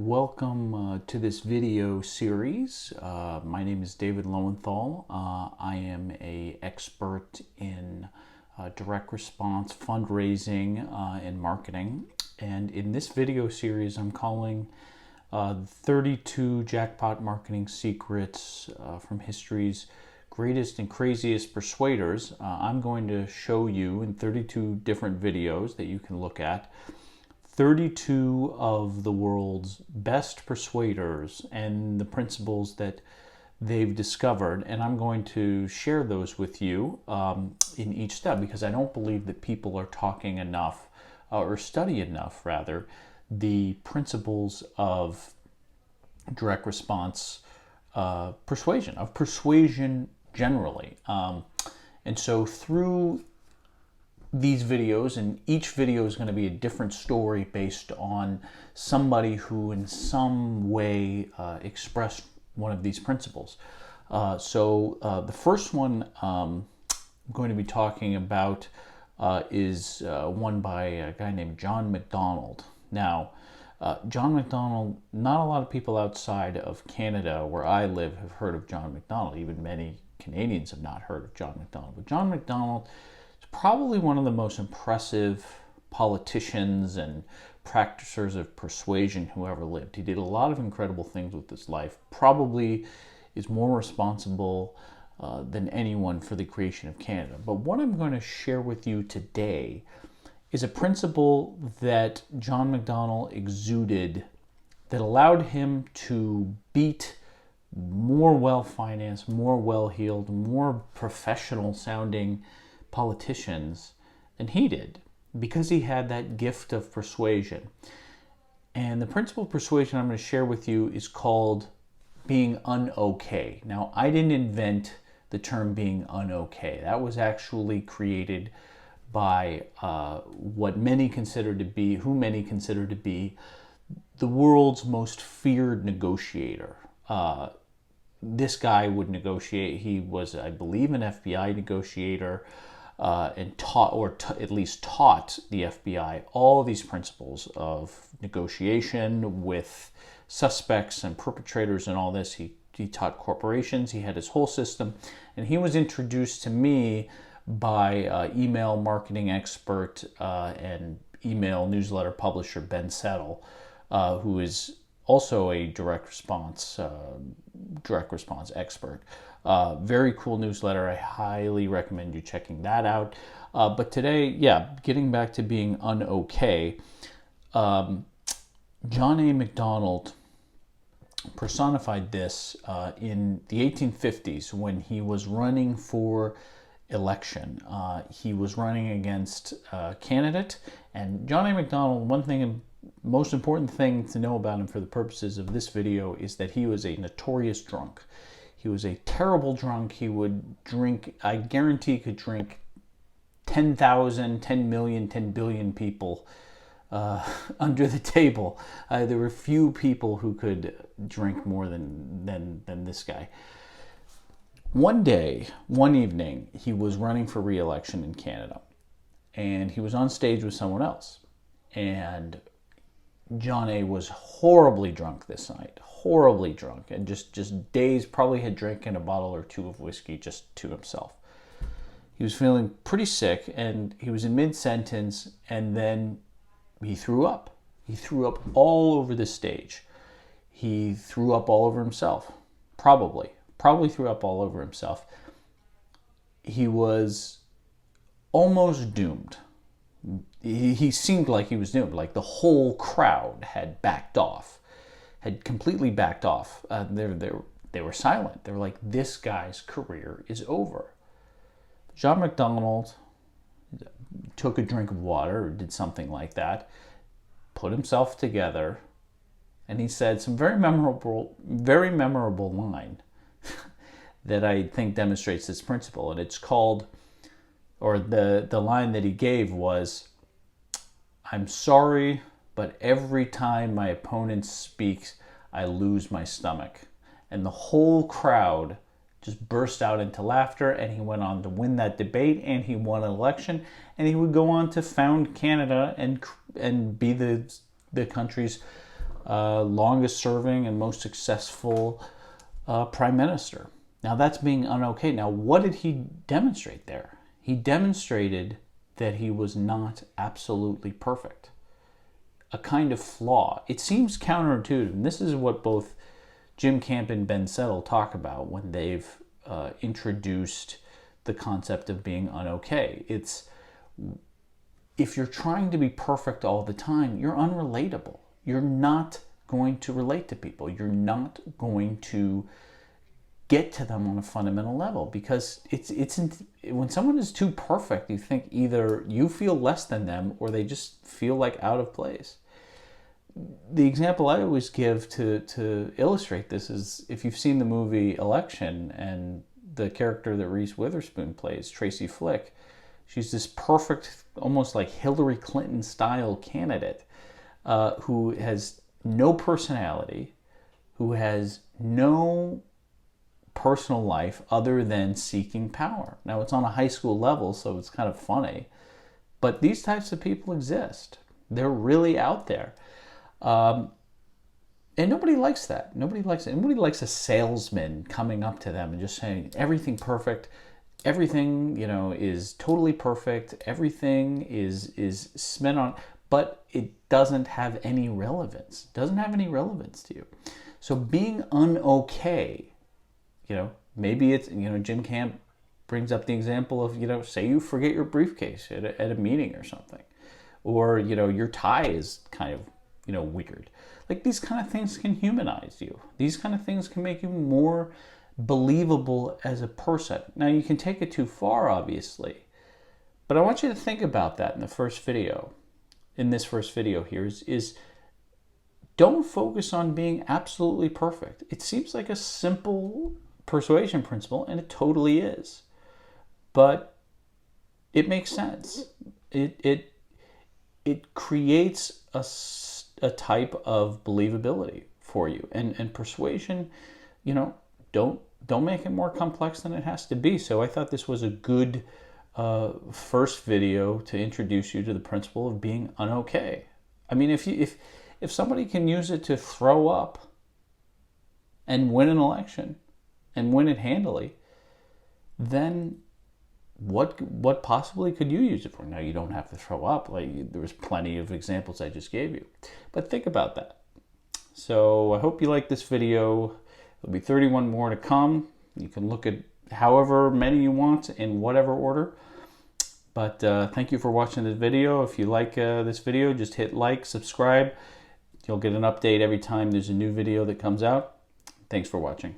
Welcome to this video series. My name is David Lowenthal. I am an expert in direct response fundraising and marketing. And in this video series, I'm calling 32 jackpot marketing secrets from history's greatest and craziest persuaders. I'm going to show you in 32 different videos that you can look at 32 of the world's best persuaders and the principles that they've discovered, and I'm going to share those with you in each step, because I don't believe that people are talking enough or study enough, rather, the principles of direct response persuasion generally. And so through these videos, and each video is going to be a different story based on somebody who in some way expressed one of these principles. The first one I'm going to be talking about is one by a guy named John McDonald. Now, John McDonald, not a lot of people outside of Canada, where I live, have heard of John McDonald. Even many Canadians have not heard of John McDonald. But John McDonald is probably one of the most impressive politicians and practitioners of persuasion who ever lived. He did a lot of incredible things with his life, probably is more responsible than anyone for the creation of Canada. But what I'm going to share with you today is a principle that John McDonald exuded that allowed him to beat more well-financed, more well-heeled, more professional-sounding politicians than he did, because he had that gift of persuasion. And the principle of persuasion I'm going to share with you is called being unokay. Now, I didn't invent the term being unokay. That was actually created by who many consider to be the world's most feared negotiator. This guy would negotiate. He was, I believe, an FBI negotiator, and at least taught the FBI all these principles of negotiation with suspects and perpetrators and all this. He taught corporations. He had his whole system, and he was introduced to me by email marketing expert and email newsletter publisher Ben Settle, who is also a direct response expert. Very cool newsletter. I highly recommend you checking that out. But today, getting back to being unokay, John A. McDonald personified this in the 1850s when he was running for election. He was running against a candidate, and John A. McDonald, most important thing to know about him for the purposes of this video is that he was a notorious drunk. He was a terrible drunk. He would drink, I guarantee he could drink 10,000, 10 million, 10 billion people under the table. There were few people who could drink more than this guy. One evening, he was running for re-election in Canada, and he was on stage with someone else. And John A. was horribly drunk this night, horribly drunk, and just dazed, probably had drinking a bottle or two of whiskey just to himself. He was feeling pretty sick, and he was in mid-sentence, and then he threw up. He threw up all over the stage. He threw up all over himself, probably threw up all over himself. He was almost doomed. He seemed like he was doomed, like the whole crowd had completely backed off. They were silent. They were like, this guy's career is over. John McDonald took a drink of water or did something like that, put himself together, and he said some very memorable line that I think demonstrates this principle. And it's called, or the line that he gave was, "I'm sorry, but every time my opponent speaks, I lose my stomach." And the whole crowd just burst out into laughter, and he went on to win that debate, and he won an election, and he would go on to found Canada and be the country's longest serving and most successful prime minister. Now that's being unokay. Now what did he demonstrate there? He demonstrated that he was not absolutely perfect. A kind of flaw. It seems counterintuitive, and this is what both Jim Camp and Ben Settle talk about when they've introduced the concept of being unokay. It's, if you're trying to be perfect all the time, you're unrelatable. You're not going to relate to people. You're not going to get to them on a fundamental level, because when someone is too perfect, you think either you feel less than them or they just feel like out of place. The example I always give to illustrate this is, if you've seen the movie Election, and the character that Reese Witherspoon plays, Tracy Flick, she's this perfect, almost like Hillary Clinton style candidate who has no personality, who has no personal life other than seeking power. Now, it's on a high school level, so it's kind of funny, but these types of people exist. They're really out there. And nobody likes that. Nobody likes it. Nobody likes a salesman coming up to them and just saying everything perfect, everything, is totally perfect, everything is spent on, but it doesn't have any relevance. It doesn't have any relevance to you. So being unokay, maybe it's, Jim Camp brings up the example of, say you forget your briefcase at a meeting or something, or, your tie is kind of, weird. Like, these kind of things can humanize you. These kind of things can make you more believable as a person. Now, you can take it too far, obviously, but I want you to think about that in the first video. In this first video here is don't focus on being absolutely perfect. It seems like a simple persuasion principle, and it totally is, but it makes sense. It creates a type of believability for you, and persuasion, don't make it more complex than it has to be. So I thought this was a good first video to introduce you to the principle of being unokay. I mean, if somebody can use it to throw up and win an election and win it handily, then what possibly could you use it for? Now, you don't have to throw up. Like, there was plenty of examples I just gave you, but think about that. So I hope you like this video. There'll be 31 more to come. You can look at however many you want in whatever order. But thank you for watching this video. If you like this video, just hit like, subscribe. You'll get an update every time there's a new video that comes out. Thanks for watching.